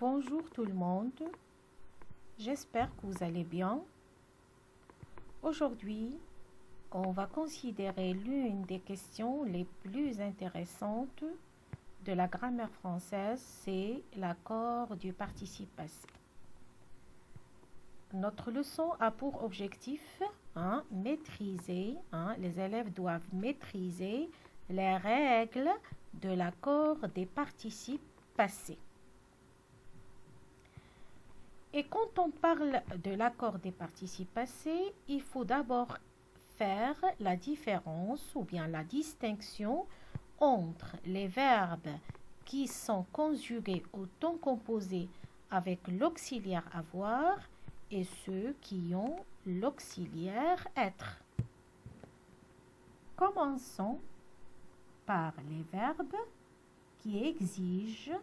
Bonjour tout le monde, j'espère que vous allez bien. Aujourd'hui, on va considérer l'une des questions les plus intéressantes de la grammaire française, c'est l'accord du participe passé. Notre leçon a pour objectif maîtriser, les élèves doivent maîtriser les règles de l'accord des participes passés. Et quand on parle de l'accord des participes passés, il faut d'abord faire la différence ou bien la distinction entre les verbes qui sont conjugués au temps composé avec l'auxiliaire avoir et ceux qui ont l'auxiliaire être. Commençons par les verbes qui exigent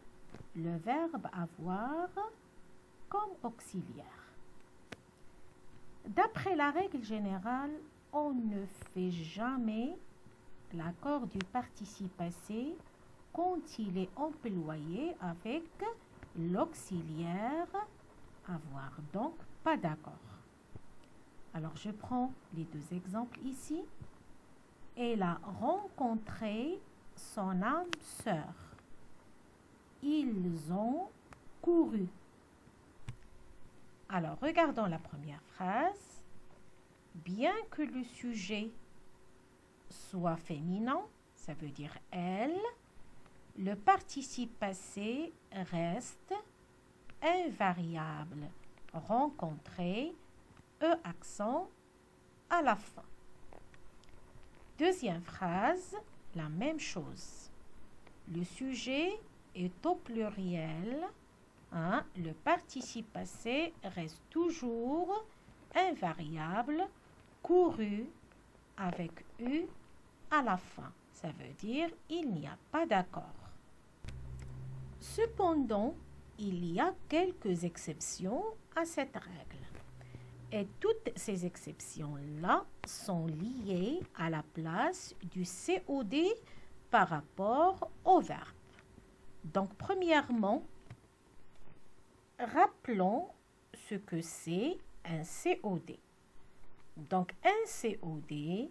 le verbe avoir comme auxiliaire. D'après la règle générale, on ne fait jamais l'accord du participe passé quand il est employé avec l'auxiliaire avoir. Donc, pas d'accord. Alors, je prends les deux exemples ici. Elle a rencontré son âme sœur. Ils ont couru. Alors, regardons la première phrase. Bien que le sujet soit féminin, ça veut dire elle, le participe passé reste invariable. Rencontrer, accent à la fin. Deuxième phrase, la même chose. Le sujet est au pluriel. Le participe passé reste toujours invariable, couru avec U à la fin. Ça veut dire il n'y a pas d'accord. Cependant, il y a quelques exceptions à cette règle. Et toutes ces exceptions-là sont liées à la place du COD par rapport au verbe. Donc, premièrement, rappelons ce que c'est un COD. Donc, un COD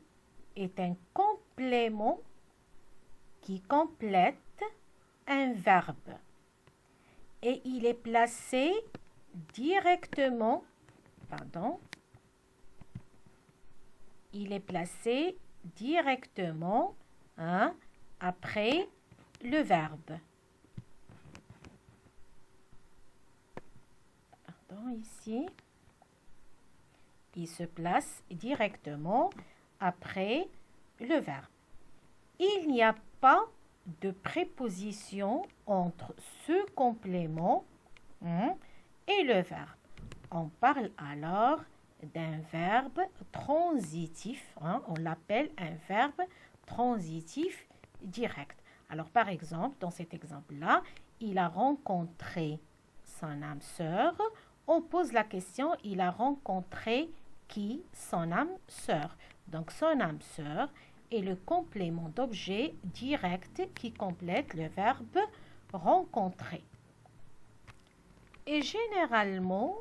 est un complément qui complète un verbe. Et il est placé directement, après le verbe. Ici, il se place directement après le verbe. Il n'y a pas de préposition entre ce complément et le verbe. On parle alors d'un verbe transitif. On l'appelle un verbe transitif direct. Alors, par exemple, dans cet exemple-là, il a rencontré son âme sœur. On pose la question, il a rencontré qui? Son âme sœur. Donc, son âme sœur est le complément d'objet direct qui complète le verbe rencontrer. Et généralement,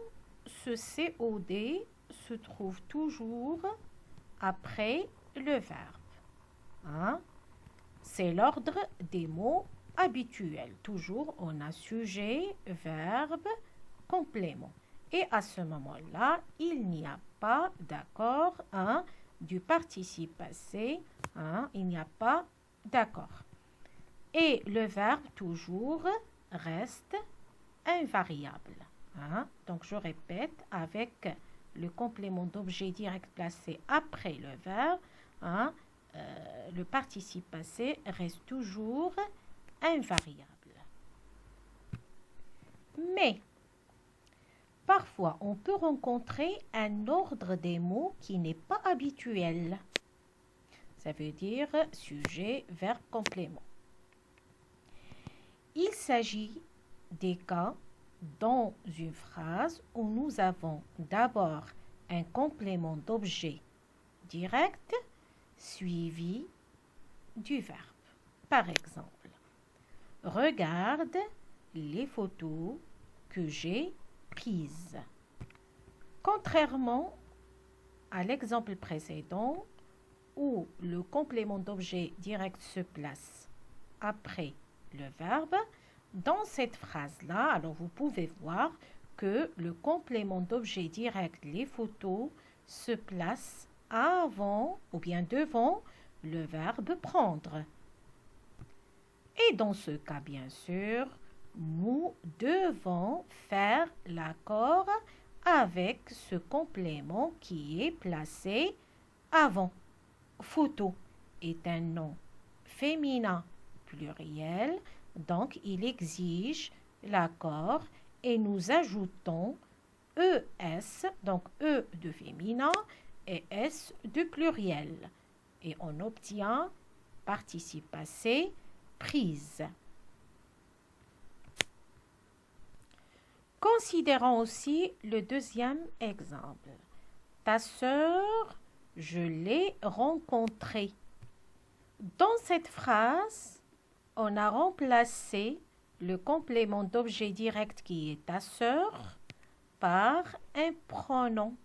ce COD se trouve toujours après le verbe. C'est l'ordre des mots habituels. Toujours, on a sujet, verbe, complément. Et à ce moment-là, il n'y a pas d'accord du participe passé. Il n'y a pas d'accord. Et le verbe toujours reste invariable. Donc, je répète, avec le complément d'objet direct placé après le verbe, le participe passé reste toujours invariable. Mais, parfois, on peut rencontrer un ordre des mots qui n'est pas habituel. Ça veut dire sujet, verbe, complément. Il s'agit des cas dans une phrase où nous avons d'abord un complément d'objet direct suivi du verbe. Par exemple, regarde les photos que j'ai prise. Contrairement à l'exemple précédent où le complément d'objet direct se place après le verbe, dans cette phrase-là, alors vous pouvez voir que le complément d'objet direct, les photos, se place avant ou bien devant le verbe prendre. Et dans ce cas, bien sûr, nous devons faire l'accord avec ce complément qui est placé avant. Photo est un nom féminin pluriel, donc il exige l'accord et nous ajoutons ES, donc E de féminin et S de pluriel. Et on obtient participe passé prise. Considérons aussi le deuxième exemple. Ta sœur, je l'ai rencontrée. Dans cette phrase, on a remplacé le complément d'objet direct qui est ta sœur par un pronom.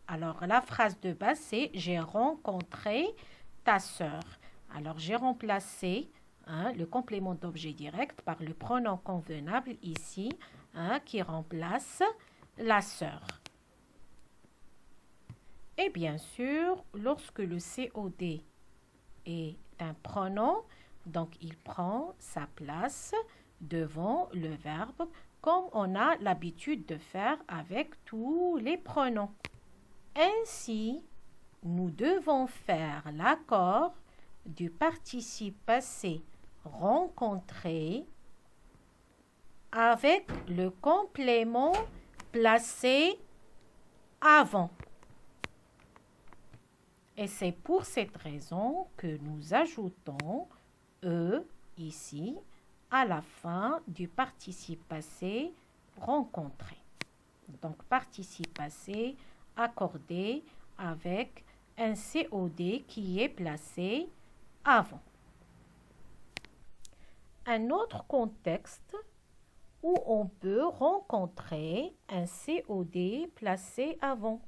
Alors, la phrase de base, c'est « J'ai rencontré ta sœur ». Alors, j'ai remplacé le complément d'objet direct par le pronom convenable ici, qui remplace la sœur. Et bien sûr, lorsque le COD est un pronom, donc il prend sa place devant le verbe comme on a l'habitude de faire avec tous les pronoms. Ainsi, nous devons faire l'accord du participe passé rencontré avec le complément placé avant. Et c'est pour cette raison que nous ajoutons E ici à la fin du participe passé rencontré. Donc, participe passé accordé avec un COD qui est placé avant. Un autre contexte où on peut rencontrer un COD placé avant.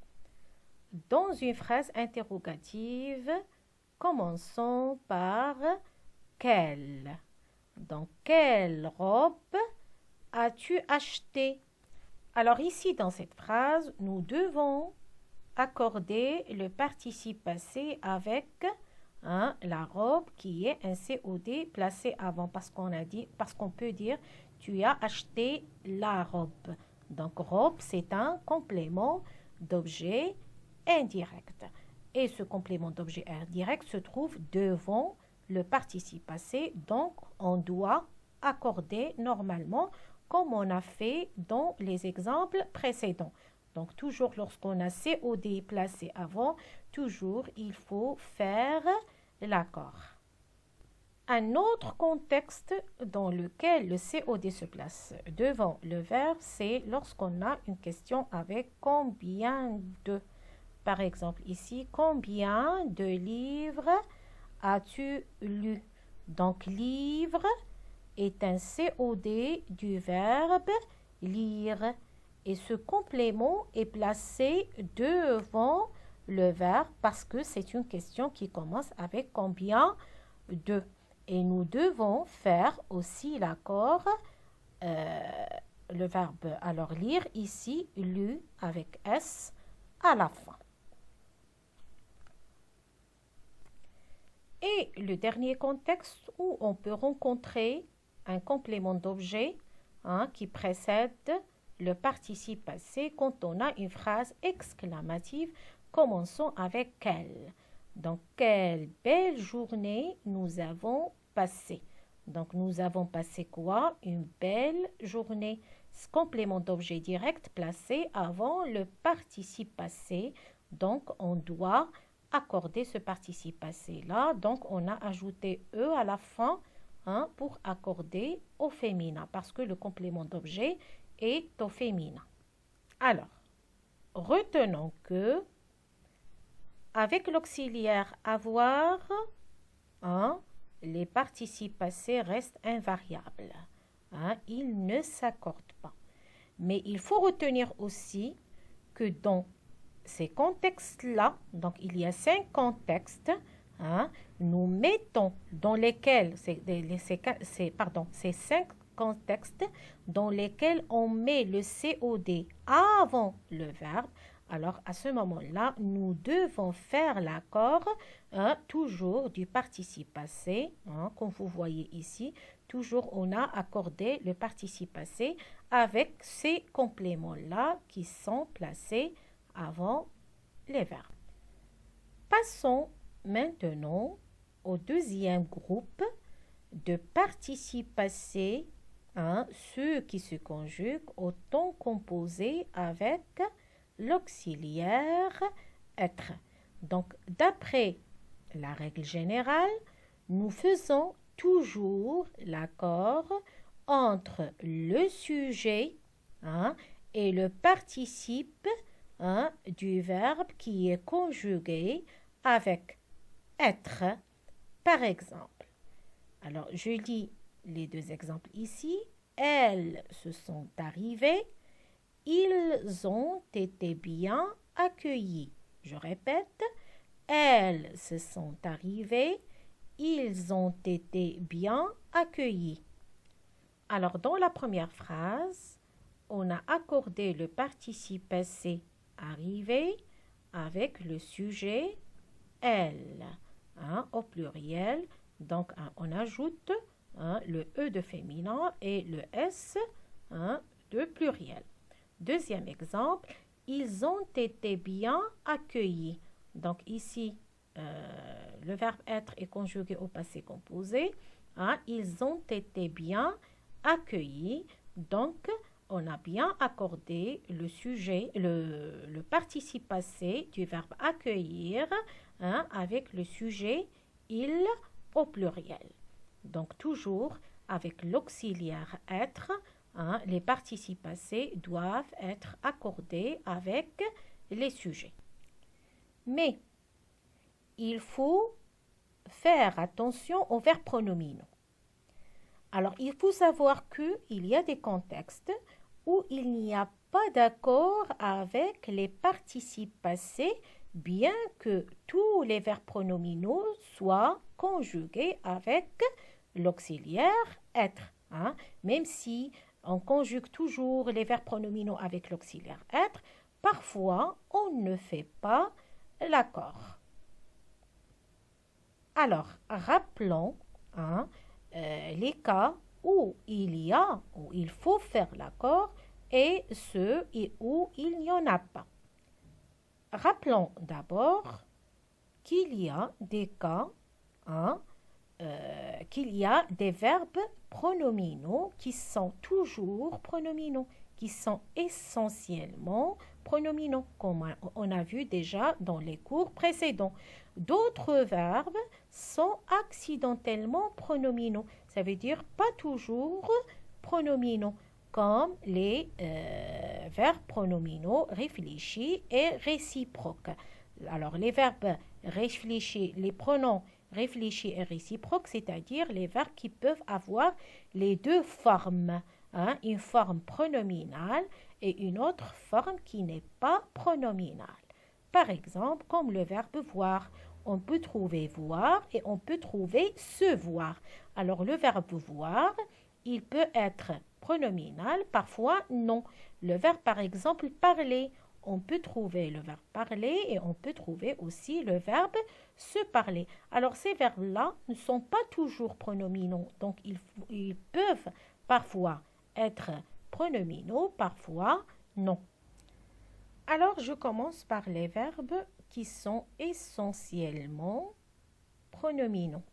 Dans une phrase interrogative, commençons par « quelle ». Donc, quelle robe as-tu acheté? Alors ici, dans cette phrase, nous devons accorder le participe passé avec la robe qui est un COD placé avant parce qu'on peut dire tu as acheté la robe. Donc robe, c'est un complément d'objet indirect. Et ce complément d'objet indirect se trouve devant le participe passé. Donc on doit accorder normalement comme on a fait dans les exemples précédents. Donc, toujours lorsqu'on a COD placé avant, toujours il faut faire l'accord. Un autre contexte dans lequel le COD se place devant le verbe, c'est lorsqu'on a une question avec combien de. Par exemple, ici, combien de livres as-tu lu? Donc, livre est un COD du verbe lire. Et ce complément est placé devant le verbe parce que c'est une question qui commence avec combien de. Et nous devons faire aussi l'accord, le verbe alors lire ici, lu avec S à la fin. Et le dernier contexte où on peut rencontrer un complément d'objet qui précède le participe passé quand on a une phrase exclamative, commençons avec quelle. Donc, quelle belle journée nous avons passée. Donc, nous avons passé quoi? Une belle journée. Ce complément d'objet direct placé avant le participe passé. Donc, on doit accorder ce participe passé-là. Donc, on a ajouté E à la fin pour accorder au féminin parce que le complément d'objet est au féminin. Alors, retenons que avec l'auxiliaire avoir, les participes passés restent invariables. hein, ils ne s'accordent pas. Mais il faut retenir aussi que dans ces contextes-là, donc il y a 5 contextes, hein, nous mettons dans lesquels, ces 5 contextes dans lesquels on met le COD avant le verbe. Alors à ce moment-là, nous devons faire l'accord, hein, toujours du participe passé, hein, comme vous voyez ici, toujours on a accordé le participe passé avec ces compléments-là qui sont placés avant les verbes. Passons maintenant au deuxième groupe de participes passés, hein, ceux qui se conjuguent au temps composé avec l'auxiliaire être. Donc, d'après la règle générale, nous faisons toujours l'accord entre le sujet, hein, et le participe, hein, du verbe qui est conjugué avec être, par exemple. Alors, je lis les 2 exemples ici. Elles se sont arrivées. Ils ont été bien accueillis. Je répète. Elles se sont arrivées. Ils ont été bien accueillis. Alors, dans la première phrase, on a accordé le participe passé arrivé avec le sujet elle, hein, au pluriel. Donc, hein, on ajoute, hein, le E de féminin et le S, hein, de pluriel. Deuxième exemple, ils ont été bien accueillis. Donc ici, le verbe être est conjugué au passé composé. Hein, ils ont été bien accueillis. Donc, on a bien accordé le sujet, le participe passé du verbe accueillir, hein, avec le sujet il au pluriel. Donc, toujours avec l'auxiliaire être, hein, les participes passés doivent être accordés avec les sujets. Mais il faut faire attention aux verbes pronominaux. Alors, il faut savoir qu'il y a des contextes où il n'y a pas d'accord avec les participes passés, bien que tous les verbes pronominaux soient conjugués avec l'auxiliaire être. Hein? Même si on conjugue toujours les verbes pronominaux avec l'auxiliaire être, parfois on ne fait pas l'accord. Alors, rappelons, hein, les cas où il faut faire l'accord et ceux où il n'y en a pas. Rappelons d'abord qu'il y a des cas, hein, qu'il y a des verbes pronominaux qui sont toujours pronominaux, qui sont essentiellement pronominaux, comme on a vu déjà dans les cours précédents. D'autres verbes sont accidentellement pronominaux, ça veut dire pas toujours pronominaux, comme les verbes pronominaux réfléchis et réciproques. Alors, les verbes réfléchis, les pronoms réfléchis et réciproques, c'est-à-dire les verbes qui peuvent avoir les 2 formes, hein, une forme pronominale et une autre forme qui n'est pas pronominale. Par exemple, comme le verbe voir, on peut trouver voir et on peut trouver se voir. Alors, le verbe voir, il peut être pronominal, parfois non. Le verbe, par exemple, parler, on peut trouver le verbe parler et on peut trouver aussi le verbe se parler. Alors, ces verbes-là ne sont pas toujours pronominaux, donc ils peuvent parfois être pronominaux, parfois non. Alors, je commence par les verbes qui sont essentiellement pronominaux.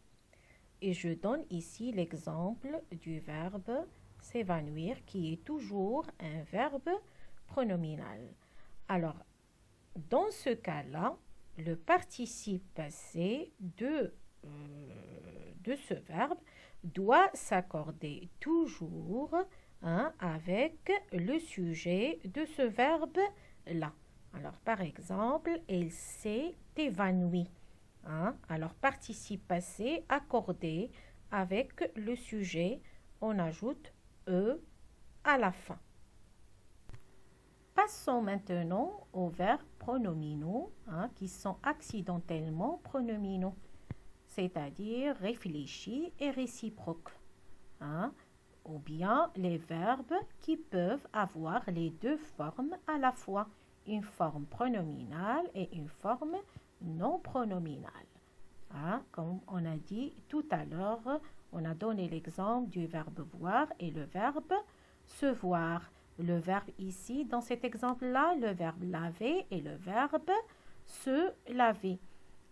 Et je donne ici l'exemple du verbe s'évanouir qui est toujours un verbe pronominal. Alors, dans ce cas-là, le participe passé de ce verbe doit s'accorder toujours, hein, avec le sujet de ce verbe-là. Alors, par exemple, elle s'est évanouie. Hein? Alors, participe passé accordé avec le sujet, on ajoute E à la fin. Passons maintenant aux verbes pronominaux qui sont accidentellement pronominaux, c'est-à-dire réfléchis et réciproques, ou bien les verbes qui peuvent avoir les deux formes à la fois, une forme pronominale et une forme non pronominale. Comme on a dit tout à l'heure, on a donné l'exemple du verbe voir et le verbe se voir. Le verbe ici, dans cet exemple-là, le verbe laver et le verbe se laver.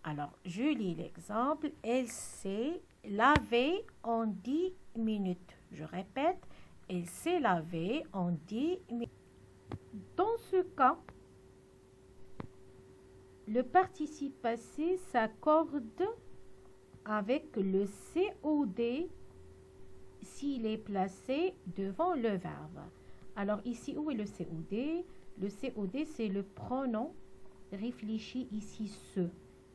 Alors, je lis l'exemple. Elle s'est lavée en 10 minutes. Je répète, elle s'est lavée en 10 minutes. Dans ce cas, le participe passé s'accorde avec le COD s'il est placé devant le verbe. Alors ici, où est le COD? Le COD, c'est le pronom réfléchi ici ce,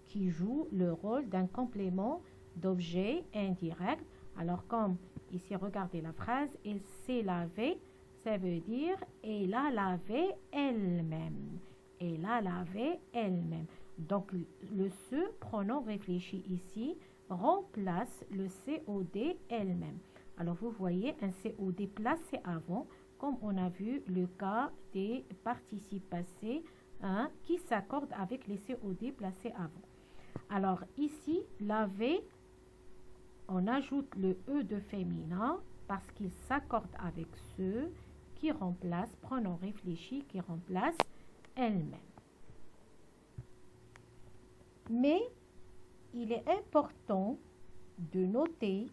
qui joue le rôle d'un complément d'objet indirect. Alors comme ici, regardez la phrase, elle s'est lavée, ça veut dire elle a lavé elle-même. Elle a lavé elle-même. Donc le ce pronom réfléchi ici remplace le COD elle-même. Alors vous voyez un COD placé avant, comme on a vu le cas des participes passés qui s'accordent avec les COD placés avant. Alors ici, laver, on ajoute le E de féminin parce qu'il s'accorde avec ce qui remplace, pronom réfléchi qui remplace elle-même. Mais il est important de noter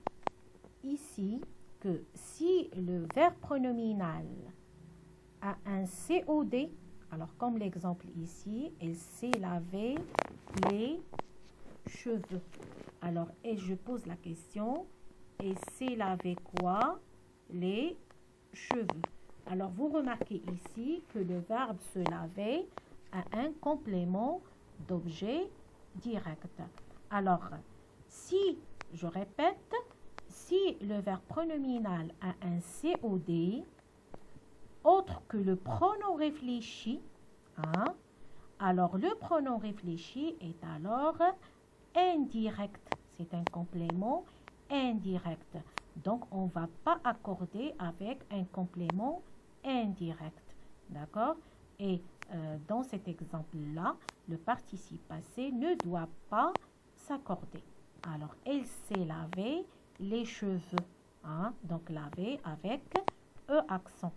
ici que si le verbe pronominal a un COD, alors comme l'exemple ici, elle s'est lavé les cheveux. Alors, et je pose la question, elle s'est lavé quoi? Les cheveux. Alors, vous remarquez ici que le verbe se laver a un complément d'objet direct. Alors, si, je répète, si le verbe pronominal a un COD, autre que le pronom réfléchi, alors le pronom réfléchi est alors indirect. C'est un complément indirect. Donc, on ne va pas accorder avec un complément indirect. D'accord? Et dans cet exemple-là, le participe passé ne doit pas s'accorder. Alors, elle s'est lavé les cheveux. Donc, laver avec E accent.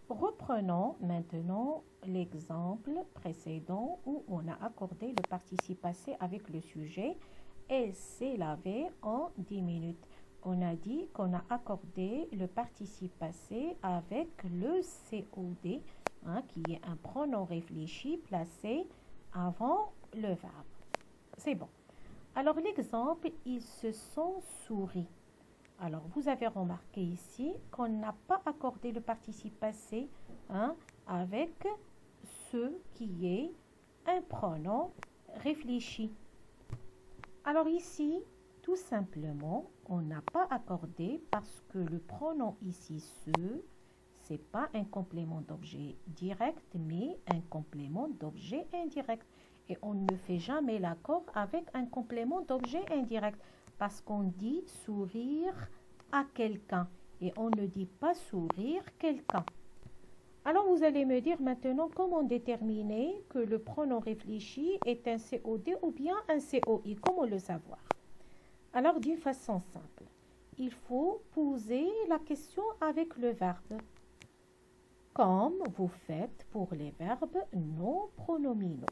Reprenons maintenant l'exemple précédent où on a accordé le participe passé avec le sujet. Elle s'est lavée en 10 minutes. On a dit qu'on a accordé le participe passé avec le COD, qui est un pronom réfléchi placé avant le verbe. C'est bon. Alors l'exemple, ils se sont souris. Alors, vous avez remarqué ici qu'on n'a pas accordé le participe passé avec ce qui est un pronom réfléchi. Alors ici, tout simplement, on n'a pas accordé parce que le pronom ici, ce n'est pas un complément d'objet direct, mais un complément d'objet indirect. Et on ne fait jamais l'accord avec un complément d'objet indirect. Parce qu'on dit sourire à quelqu'un et on ne dit pas sourire quelqu'un. Alors vous allez me dire maintenant comment déterminer que le pronom réfléchi est un COD ou bien un COI. Comment le savoir? Alors d'une façon simple, il faut poser la question avec le verbe, comme vous faites pour les verbes non pronominaux.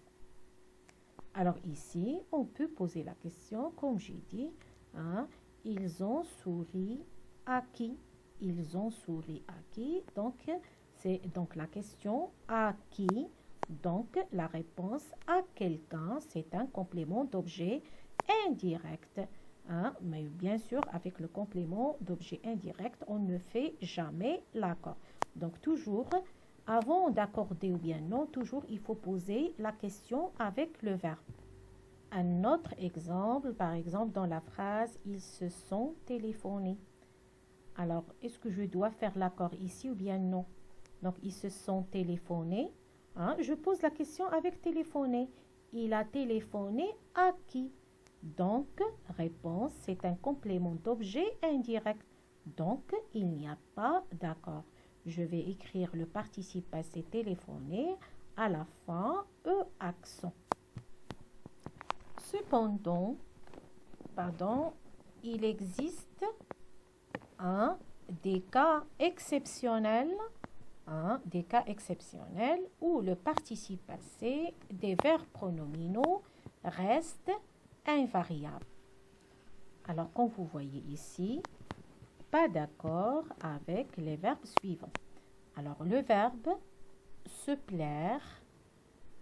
Alors ici, on peut poser la question, comme j'ai dit, ils ont souri à qui? Ils ont souri à qui? Donc, c'est donc la question à qui? Donc, la réponse à quelqu'un, c'est un complément d'objet indirect. Mais bien sûr, avec le complément d'objet indirect, on ne fait jamais l'accord. Donc, toujours, avant d'accorder ou bien non, toujours, il faut poser la question avec le verbe. Un autre exemple, par exemple, dans la phrase « Ils se sont téléphonés ». Alors, est-ce que je dois faire l'accord ici ou bien non? Donc, ils se sont téléphonés. Hein? Je pose la question avec téléphoner. Il a téléphoné à qui? Donc, réponse, c'est un complément d'objet indirect. Donc, il n'y a pas d'accord. Je vais écrire le participe passé téléphoné à la fin, E accent. Cependant, il existe des cas exceptionnels où le participe passé des verbes pronominaux reste invariable. Alors, comme vous voyez ici, pas d'accord avec les verbes suivants. Alors, le verbe se plaire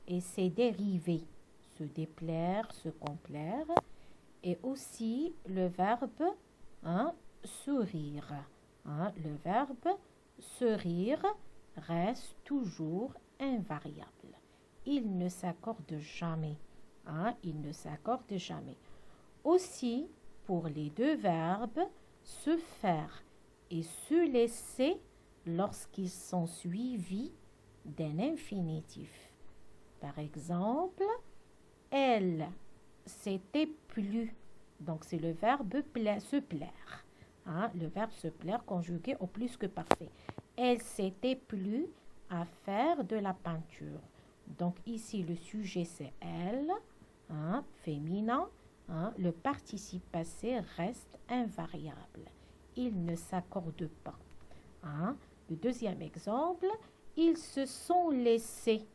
et ses dérivés, se déplaire, se complaire, et aussi le verbe sourire. Le verbe sourire reste toujours invariable. Il ne s'accorde jamais. Il ne s'accorde jamais. Aussi, pour les deux verbes, se faire et se laisser lorsqu'ils sont suivis d'un infinitif. Par exemple, elle s'était plu. Donc, c'est le verbe se plaire. Le verbe se plaire conjugué au plus que parfait. Elle s'était plu à faire de la peinture. Donc, ici, le sujet, c'est elle, féminin. Le participe passé reste invariable. Il ne s'accorde pas. Le deuxième exemple, ils se sont laissés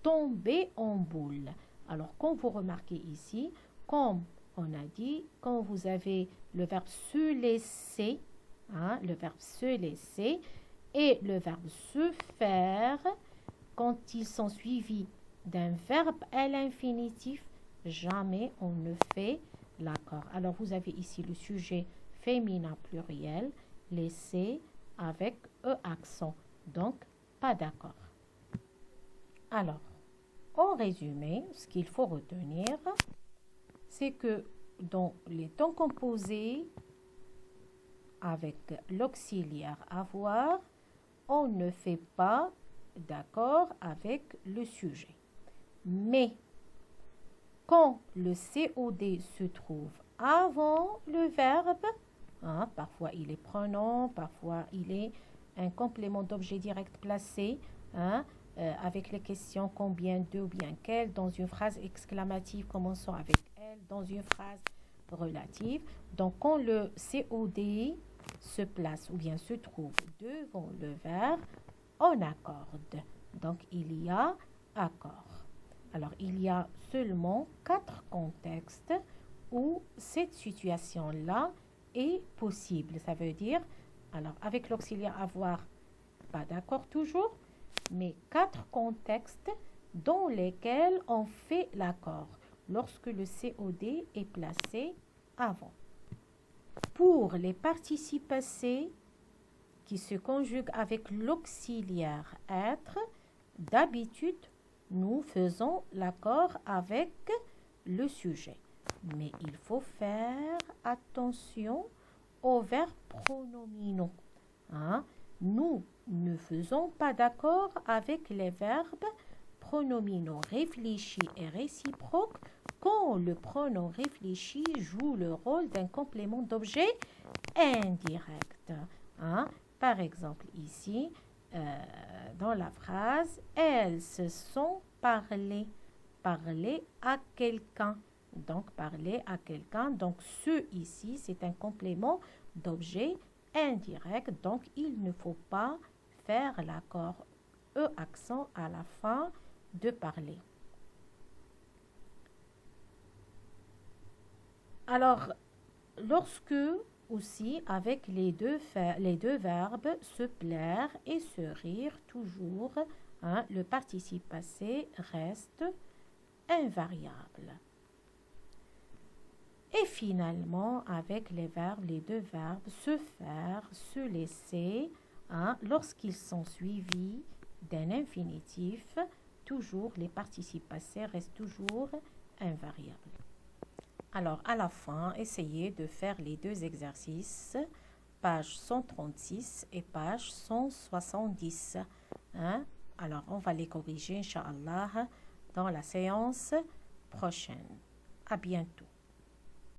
tomber en boule. Alors, comme vous remarquez ici, comme on a dit, quand vous avez le verbe se laisser, le verbe se laisser et le verbe se faire, quand ils sont suivis d'un verbe à l'infinitif, jamais on ne fait l'accord. Alors, vous avez ici le sujet féminin pluriel, laisser avec E accent. Donc, pas d'accord. Alors, en résumé, ce qu'il faut retenir, c'est que dans les temps composés avec l'auxiliaire avoir, on ne fait pas d'accord avec le sujet. Mais quand le COD se trouve avant le verbe, parfois il est pronom, parfois il est un complément d'objet direct placé, avec les questions combien de ou bien quel, dans une phrase exclamative commençant avec elle, dans une phrase relative. Donc, quand le COD se place ou bien se trouve devant le verbe, on accorde. Donc, il y a accord. Alors, il y a seulement 4 contextes où cette situation-là est possible. Ça veut dire, alors, avec l'auxiliaire avoir, pas d'accord toujours, mais 4 contextes dans lesquels on fait l'accord lorsque le COD est placé avant. Pour les participes passés qui se conjuguent avec l'auxiliaire être, d'habitude, nous faisons l'accord avec le sujet. Mais il faut faire attention aux verbes pronominaux. Nous ne faisons pas d'accord avec les verbes pronominaux réfléchis et réciproques quand le pronom réfléchi joue le rôle d'un complément d'objet indirect. Par exemple, ici, dans la phrase, elles se sont parlé à quelqu'un. Donc, parler à quelqu'un. Donc, ce ici, c'est un complément d'objet indirect. Donc, il ne faut pas faire l'accord E accent à la fin de parler. Alors, lorsque aussi avec les deux verbes se plaire et se rire, toujours, le participe passé reste invariable. Et finalement, avec les deux verbes se faire, se laisser, lorsqu'ils sont suivis d'un infinitif, toujours les participes passés restent toujours invariables. Alors, à la fin, essayez de faire les deux exercices page 136 et page 170. Hein? Alors, on va les corriger, Inch'Allah, dans la séance prochaine. À bientôt.